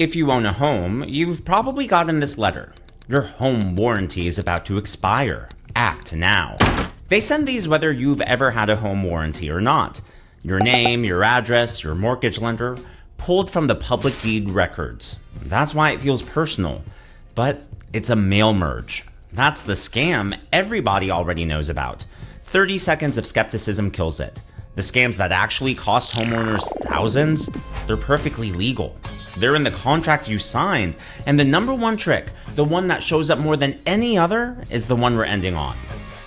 If you own a home, you've probably gotten this letter. Your home warranty is about to expire. Act now. They send these whether you've ever had a home warranty or not. Your name, your address, your mortgage lender, pulled from the public deed records. That's why it feels personal. But it's a mail merge. That's the scam everybody already knows about. 30 seconds of skepticism kills it. The scams that actually cost homeowners thousands, they're perfectly legal. They're in the contract you signed, and the number one trick, the one that shows up more than any other, is the one we're ending on.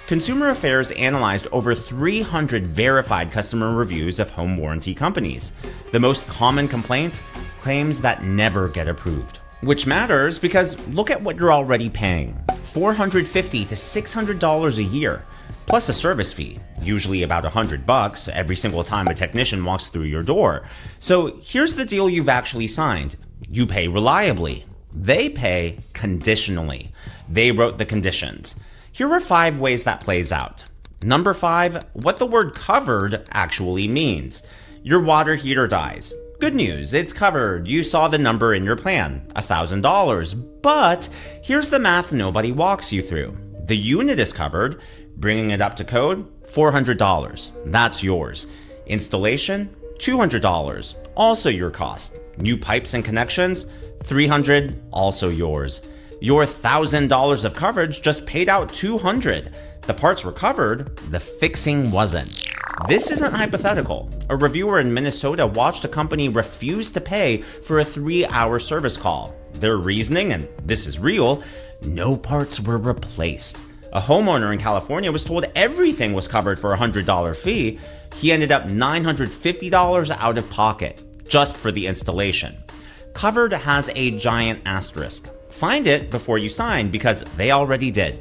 ConsumerAffairs analyzed over 300 verified customer reviews of home warranty companies. The most common complaint? Claims that never get approved. Which matters because look at what you're already paying. $450 to $600 a year, plus a service fee, usually about $100 every single time a technician walks through your door. So here's the deal you've actually signed. You pay reliably. They pay conditionally. They wrote the conditions. Here are 5 ways that plays out. Number 5, what the word covered actually means. Your water heater dies. Good news, it's covered. You saw the number in your plan, $1,000. But here's the math nobody walks you through. The unit is covered. Bringing it up to code, $400. That's yours. Installation, $200. Also your cost. New pipes and connections, $300. Also yours. Your $1,000 of coverage just paid out $200. The parts were covered, the fixing wasn't. This isn't hypothetical. A reviewer in Minnesota watched a company refuse to pay for a 3-hour service call. Their reasoning, and this is real, no parts were replaced. A homeowner in California was told everything was covered for a $100 fee. He ended up $950 out of pocket just for the installation. Covered has a giant asterisk. Find it before you sign because they already did.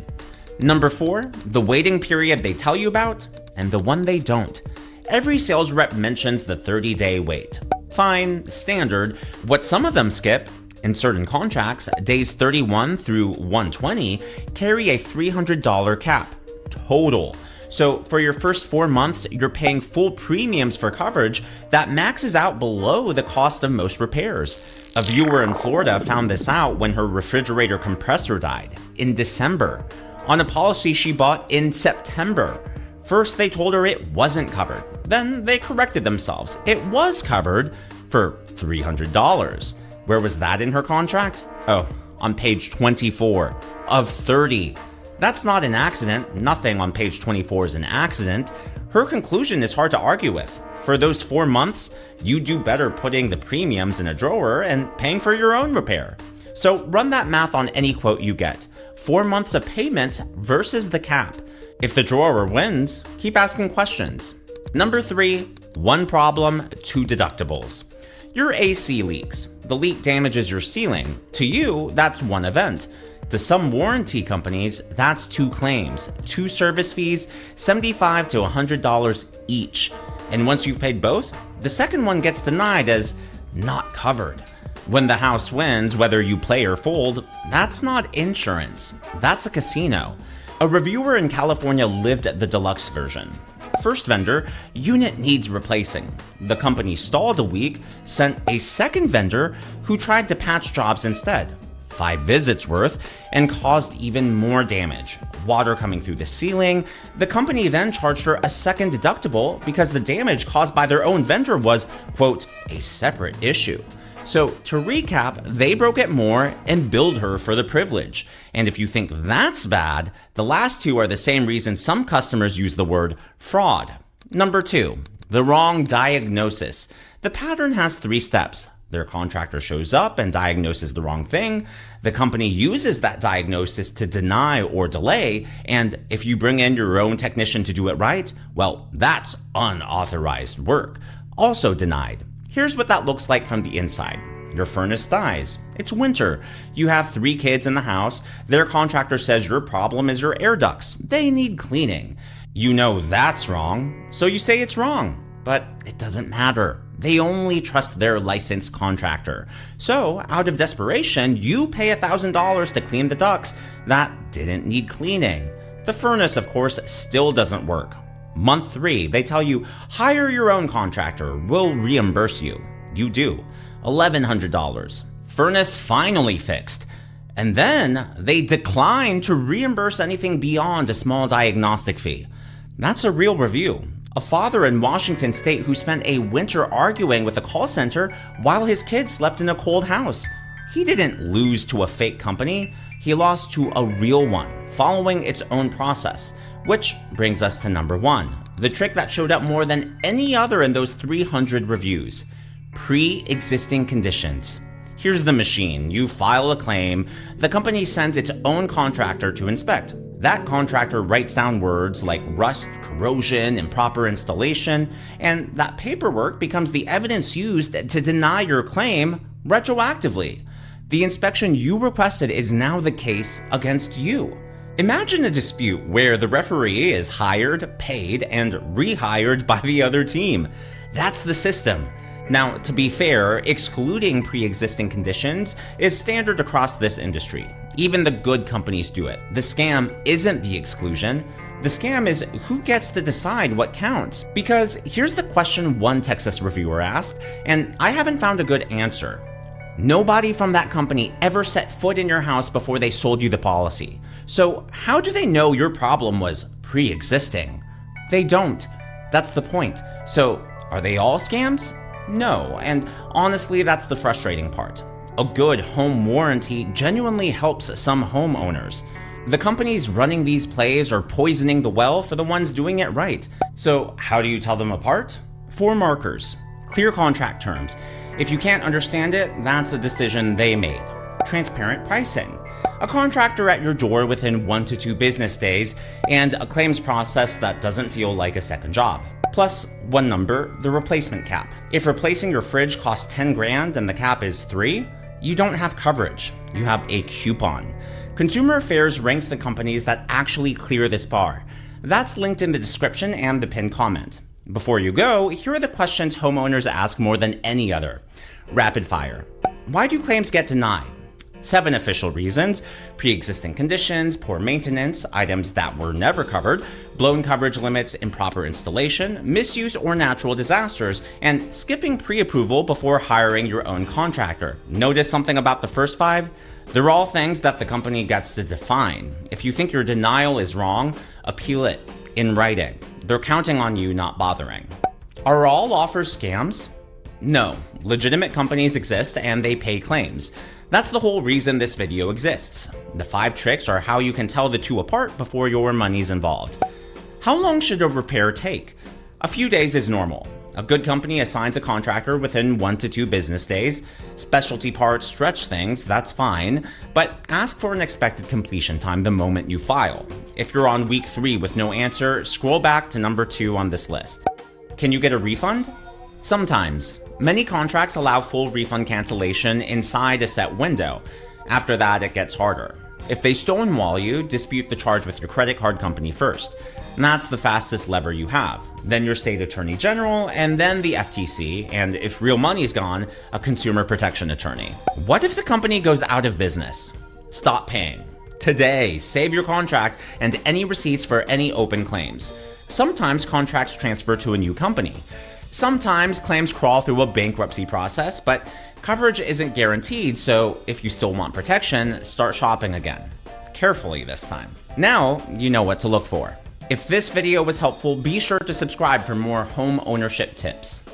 Number 4, the waiting period they tell you about and the one they don't. Every sales rep mentions the 30-day wait. Fine, standard. What some of them skip, in certain contracts, days 31 through 120 carry a $300 cap, total. So for your first 4 months, you're paying full premiums for coverage that maxes out below the cost of most repairs. A viewer in Florida found this out when her refrigerator compressor died in December on a policy she bought in September. First, they told her it wasn't covered. Then they corrected themselves. It was covered for $300. Where was that in her contract? Oh, on page 24 of 30. That's not an accident. Nothing on page 24 is an accident. Her conclusion is hard to argue with. For those 4 months, you do better putting the premiums in a drawer and paying for your own repair. So run that math on any quote you get. 4 months of payments versus the cap. If the drawer wins, keep asking questions. Number 3, one problem, 2 deductibles. Your AC leaks. The leak damages your ceiling. To you, that's one event. To some warranty companies, that's 2 claims, 2 service fees, $75 to $100 each. And once you've paid both, the second one gets denied as not covered. When the house wins, whether you play or fold, that's not insurance. That's a casino. A reviewer in California lived the deluxe version. First vendor, unit needs replacing. The company stalled a week, sent a second vendor who tried to patch jobs instead. 5 visits worth, and caused even more damage. Water coming through the ceiling. The company then charged her a second deductible because the damage caused by their own vendor was, quote, a separate issue. So to recap, they broke it more and billed her for the privilege. And if you think that's bad, the last 2 are the same reason some customers use the word fraud. Number 2, the wrong diagnosis. The pattern has 3 steps. Their contractor shows up and diagnoses the wrong thing. The company uses that diagnosis to deny or delay. And if you bring in your own technician to do it right, well, that's unauthorized work. Also denied. Here's what that looks like from the inside. Your furnace dies. It's winter. You have 3 kids in the house. Their contractor says your problem is your air ducts. They need cleaning. You know that's wrong, so you say it's wrong. But it doesn't matter. They only trust their licensed contractor. So, out of desperation, you pay $1,000 to clean the ducts that didn't need cleaning. The furnace, of course, still doesn't work. Month 3, they tell you, hire your own contractor, we'll reimburse you. You do. $1,100. Furnace finally fixed. And then they declined to reimburse anything beyond a small diagnostic fee. That's a real review. A father in Washington state who spent a winter arguing with a call center while his kids slept in a cold house. He didn't lose to a fake company. He lost to a real one, following its own process. Which brings us to number 1, the trick that showed up more than any other in those 300 reviews: pre-existing conditions. Here's the machine. You file a claim. The company sends its own contractor to inspect. That contractor writes down words like rust, corrosion, improper installation, and that paperwork becomes the evidence used to deny your claim retroactively. The inspection you requested is now the case against you. Imagine a dispute where the referee is hired, paid, and rehired by the other team. That's the system. Now, to be fair, excluding pre-existing conditions is standard across this industry. Even the good companies do it. The scam isn't the exclusion. The scam is who gets to decide what counts. Because here's the question one Texas reviewer asked, and I haven't found a good answer. Nobody from that company ever set foot in your house before they sold you the policy. So how do they know your problem was pre-existing? They don't. That's the point. So are they all scams? No, and honestly, that's the frustrating part. A good home warranty genuinely helps some homeowners. The companies running these plays are poisoning the well for the ones doing it right. So how do you tell them apart? 4 markers. Clear contract terms. If you can't understand it, that's a decision they made. Transparent pricing. A contractor at your door within 1 to 2 business days, and a claims process that doesn't feel like a second job. Plus, one number, the replacement cap. If replacing your fridge costs 10 grand and the cap is 3, you don't have coverage. You have a coupon. ConsumerAffairs ranks the companies that actually clear this bar. That's linked in the description and the pinned comment. Before you go, here are the questions homeowners ask more than any other. Rapid fire. Why do claims get denied? 7 official reasons: pre-existing conditions, poor maintenance, items that were never covered, blown coverage limits, improper installation, misuse or natural disasters, and skipping pre-approval before hiring your own contractor. Notice something about the first 5? They're all things that the company gets to define. If you think your denial is wrong, appeal it in writing. They're counting on you not bothering. Are all offers scams? No, legitimate companies exist and they pay claims. That's the whole reason this video exists. The 5 tricks are how you can tell the two apart before your money's involved. How long should a repair take? A few days is normal. A good company assigns a contractor within 1 to 2 business days. Specialty parts stretch things, that's fine, but ask for an expected completion time the moment you file. If you're on week 3 with no answer, scroll back to number 2 on this list. Can you get a refund? Sometimes. Many contracts allow full refund cancellation inside a set window. After that, it gets harder. If they stonewall you, dispute the charge with your credit card company first. And that's the fastest lever you have. Then your state attorney general, and then the FTC, and if real money's gone, a consumer protection attorney. What if the company goes out of business? Stop paying. Today, save your contract and any receipts for any open claims. Sometimes contracts transfer to a new company. Sometimes claims crawl through a bankruptcy process, but coverage isn't guaranteed, so if you still want protection, start shopping again. Carefully this time. Now, you know what to look for. If this video was helpful, be sure to subscribe for more home ownership tips.